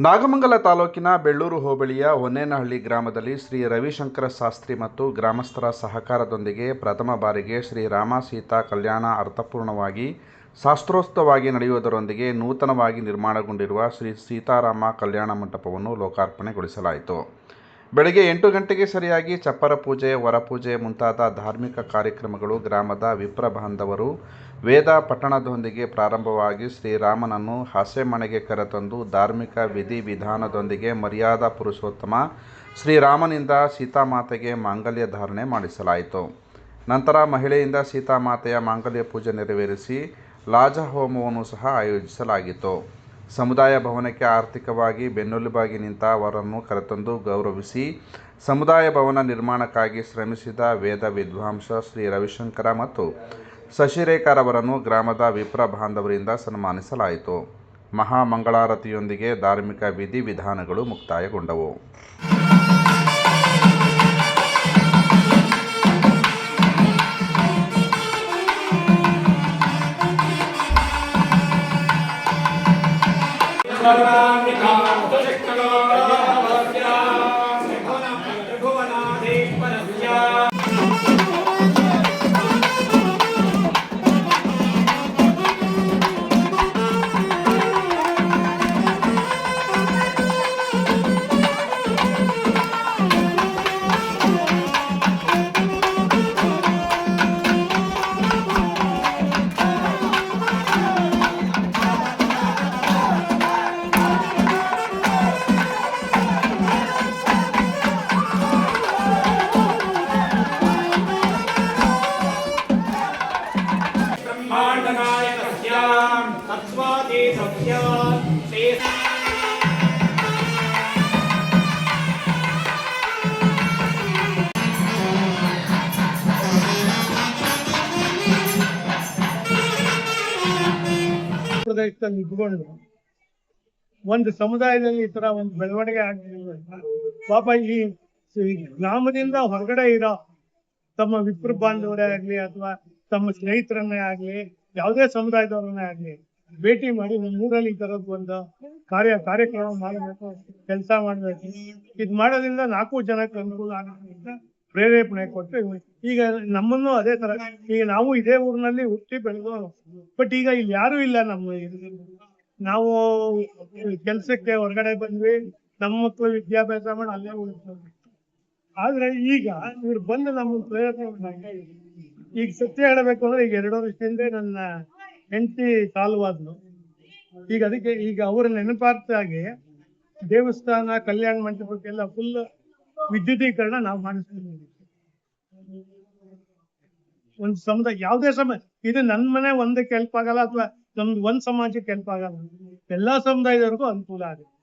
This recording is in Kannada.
ನಾಗಮಂಗಲ ತಾಲೂಕಿನ ಬೆಳ್ಳೂರು ಹೋಬಳಿಯ ಹೊನ್ನೇನಹಳ್ಳಿ ಗ್ರಾಮದಲ್ಲಿ ಶ್ರೀ ರವಿಶಂಕರ ಶಾಸ್ತ್ರಿ ಮತ್ತು ಗ್ರಾಮಸ್ಥರ ಸಹಕಾರದೊಂದಿಗೆ ಪ್ರಥಮ ಬಾರಿಗೆ ಶ್ರೀ ರಾಮ ಸೀತಾ ಕಲ್ಯಾಣ ಅರ್ಥಪೂರ್ಣವಾಗಿ ಶಾಸ್ತ್ರೋಕ್ತವಾಗಿ ನಡೆಯುವುದರೊಂದಿಗೆ ನೂತನವಾಗಿ ನಿರ್ಮಾಣಗೊಂಡಿರುವ ಶ್ರೀ ಸೀತಾರಾಮ ಕಲ್ಯಾಣ ಮಂಟಪವನ್ನು ಲೋಕಾರ್ಪಣೆಗೊಳಿಸಲಾಯಿತು. ಬೆಳಗ್ಗೆ 8 ಗಂಟೆಗೆ ಸರಿಯಾಗಿ ಚಪ್ಪರ ಪೂಜೆ, ವರಪೂಜೆ ಮುಂತಾದ ಧಾರ್ಮಿಕ ಕಾರ್ಯಕ್ರಮಗಳು ಗ್ರಾಮದ ವಿಪ್ರ ಬಾಂಧವರು ವೇದ ಪಠಣದೊಂದಿಗೆ ಪ್ರಾರಂಭವಾಗಿ ಶ್ರೀರಾಮನನ್ನು ಹಸೆಮಣೆಗೆ ಕರೆತಂದು ಧಾರ್ಮಿಕ ವಿಧಿವಿಧಾನದೊಂದಿಗೆ ಮರ್ಯಾದಾ ಪುರುಷೋತ್ತಮ ಶ್ರೀರಾಮನಿಂದ ಸೀತಾಮಾತೆಗೆ ಮಾಂಗಲ್ಯ ಧಾರಣೆ ಮಾಡಿಸಲಾಯಿತು. ನಂತರ ಮಹಿಳೆಯಿಂದ ಸೀತಾಮಾತೆಯ ಮಾಂಗಲ್ಯ ಪೂಜೆ ನೆರವೇರಿಸಿ ಲಾಜ ಹೋಮವನ್ನು ಸಹ ಆಯೋಜಿಸಲಾಗಿತ್ತು. ಸಮುದಾಯ ಭವನಕ್ಕೆ ಆರ್ಥಿಕವಾಗಿ ಬೆನ್ನೆಲುಬಾಗಿ ನಿಂತ ಅವರನ್ನು ಕರೆತಂದು ಗೌರವಿಸಿ ಸಮುದಾಯ ಭವನ ನಿರ್ಮಾಣಕ್ಕಾಗಿ ಶ್ರಮಿಸಿದ ವೇದ ವಿದ್ವಾಂಸ ಶ್ರೀ ರವಿಶಂಕರ ಮತ್ತು ಶಶಿರೇಖಾರವರನ್ನು ಗ್ರಾಮದ ವಿಪ್ರ ಬಾಂಧವರಿಂದ ಸನ್ಮಾನಿಸಲಾಯಿತು. ಮಹಾಮಂಗಳಾರತಿಯೊಂದಿಗೆ ಧಾರ್ಮಿಕ ವಿಧಿವಿಧಾನಗಳು ಮುಕ್ತಾಯಗೊಂಡವು. ಪ್ರದೇಶದಲ್ಲಿ ಇದ್ಕೊಂಡು ಒಂದು ಸಮುದಾಯದಲ್ಲಿ ಈ ತರ ಒಂದು ಬೆಳವಣಿಗೆ ಆಗ್ತಿಲ್ಲ. ಪಾಪ ಈ ಗ್ರಾಮದಿಂದ ಹೊರಗಡೆ ಇರೋ ತಮ್ಮ ವಿಪ್ರ ಬಾಂಧವರೇ ಆಗ್ಲಿ ಅಥವಾ ತಮ್ಮ ಸ್ನೇಹಿತರನ್ನೇ ಆಗ್ಲಿ ಯಾವುದೇ ಸಮುದಾಯದವರನ್ನೇ ಆಗ್ಲಿ ಭೇಟಿ ಮಾಡಿ ಊರಲ್ಲಿ ಈ ತರದ್ ಒಂದು ಕಾರ್ಯಕ್ರಮ ಮಾಡಬೇಕು, ಕೆಲಸ ಮಾಡ್ಬೇಕು. ಇದು ಮಾಡೋದ್ರಿಂದ 4 ಜನಕ್ಕೆ ಅನುಕೂಲ ಆಗುತ್ತೆ ಅಂತ ಪ್ರೇರೇಪಣೆ ಕೊಟ್ಟು ಈಗ ನಮ್ಮನ್ನು ಅದೇ ತರ ಈಗ ನಾವು ಇದೇ ಊರಿನಲ್ಲಿ ಹುಟ್ಟಿ ಬೆಳೆದು, ಬಟ್ ಈಗ ಇಲ್ಲಿ ಯಾರು ಇಲ್ಲ. ನಾವು ಕೆಲ್ಸಕ್ಕೆ ಹೊರಗಡೆ ಬಂದ್ವಿ, ನಮ್ಮ ಮಕ್ಕಳು ವಿದ್ಯಾಭ್ಯಾಸ ಮಾಡಿ ಅಲ್ಲೇ ಉಳಿಸ್ತೀವಿ. ಆದ್ರೆ ಈಗ ಇವ್ರು ಬಂದು ನಮ್ಮ ಪ್ರೇರೇಪಣೆ. ಈಗ ಸತ್ಯ ಹೇಳಬೇಕು ಅಂದ್ರೆ ಈಗ 2 ವರ್ಷದಿಂದ ನನ್ನ ಹೆಂಡತಿ ಸಾಲವಾದ್ಲು. ಈಗ ಅದಕ್ಕೆ ಈಗ ಅವರ ನೆನಪಾರ್ಥಾಗಿ ದೇವಸ್ಥಾನ ಕಲ್ಯಾಣ ಮಂಟಪಕ್ಕೆಲ್ಲ ಫುಲ್ ವಿದ್ಯುದೀಕರಣ ನಾವು ಮಾಡಿಸ್ತೀವಿ. ಒಂದು ಸಮುದಾಯ ಯಾವುದೇ ಇದು ನನ್ನ ಮನೆ ಒಂದಕ್ಕೆ ಹೆಲ್ಪ್ ಆಗಲ್ಲ ಅಥವಾ ನಮ್ದು ಒಂದ್ ಸಮಾಜಕ್ಕೆ ಹೆಲ್ಪ್ ಆಗಲ್ಲ, ಎಲ್ಲಾ ಸಮುದಾಯದವರೆಗೂ ಅನುಕೂಲ ಆಗುತ್ತೆ.